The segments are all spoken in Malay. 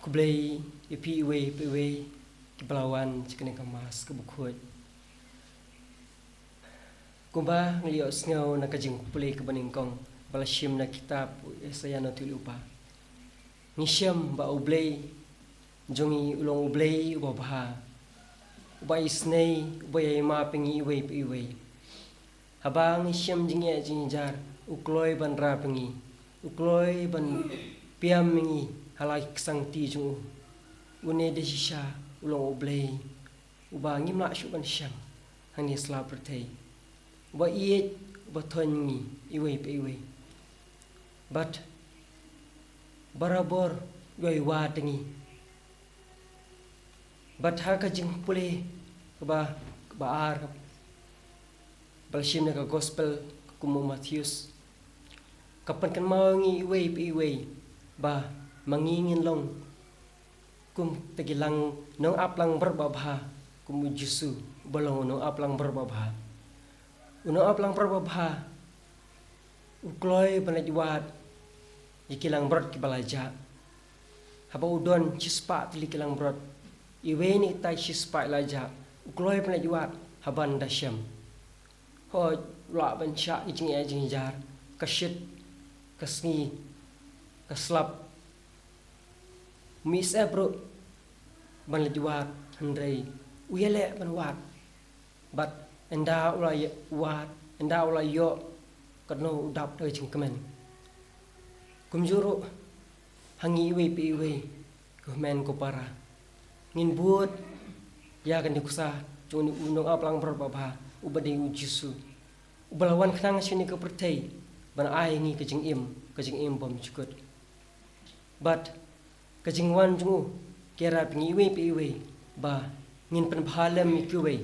kublai ipi iwe kibalawan cikene kamas kebukuit kumba ngliok sngaw na kajing kublai kebaningkong balashim na kitab saya na tulupa ngisyam ba ublay jongi ulong ublay ubabha ubay snay ubay ma pengi iwe habang ngisyam jingi jinjar ukloy ban ra pengi ukloy ban piam mengi halai sang ti jung une de shisha ulong ublay uba ngimla shukan syam hani sla pertai uba iet uba thongi iwe but barabor goi wa tengi but ha ka jing pule ba ar balshim na ka gospel kumu Matthews kapan kan mau ngi iwe ba mangingin long kum tegilang nong aplang berbabha kumu Jesu balong nong aplang berbabha ukloy panajwat ikilang brot kibalaja haba udon chispa tili kilang brot iwe ni tai chispa laja ukloy panajwat haban dasyam ho la bancha ijing jar kashit kasni kaslap mis bro ban lajwat handrai uyele ban wat but enda ulai wat enda ulai yo kadno udap de jingkemen kumjuru hangi iwe kemen ko para ngin buat ya kan dikusa joni unong aplang berbaba ubade ujisu ubalawan knang sini ke pertai ban ai ngi kejing im bom cukut but kejing wan jungu kera pingi iwe ba ngin pen bhalem ikuwe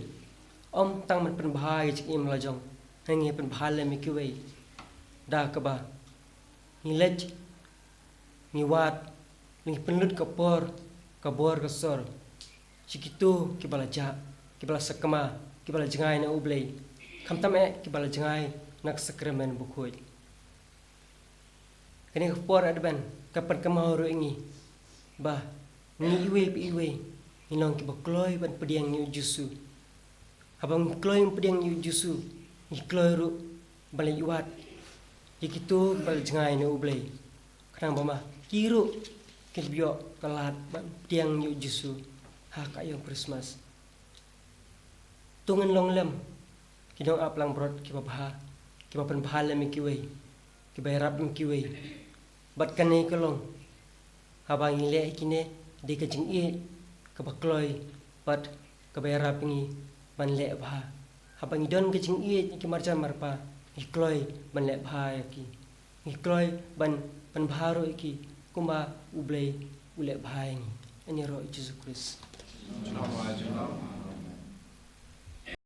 om tang man pen bhai jing im lajong hangi pen bhalem ikuwe da kaba ngilej ngiwat ning penlut kabor kasor sikitu kibalaja kibala sakama kibala jengai na ublay kamtame kibala jengai nak sakramen bukoy kini kapor adban kapan kamahoro ingi ba ni iwe inong kibakloy ban pediang ni Jesu habang kloy pediang ni Jesu ni kloy ru baliwat ikitu kibala jengai na ublay kanang bama kiru kibyo kalat ban pediang ni Jesu ha kayo Christmas tungan long lem kidong aplang brot kibabha kibapan bahala mikiwe kibayrap mikiwe bat kanay kalong habang ile ikine di kajing i kabakloy bat kabayrap ngi banle bha habang idon kajing i kimarjan marpa ikloy banle bha ki ikloy ban bharo iki kumba ublay ule bha ni ani ro Jesus Christ.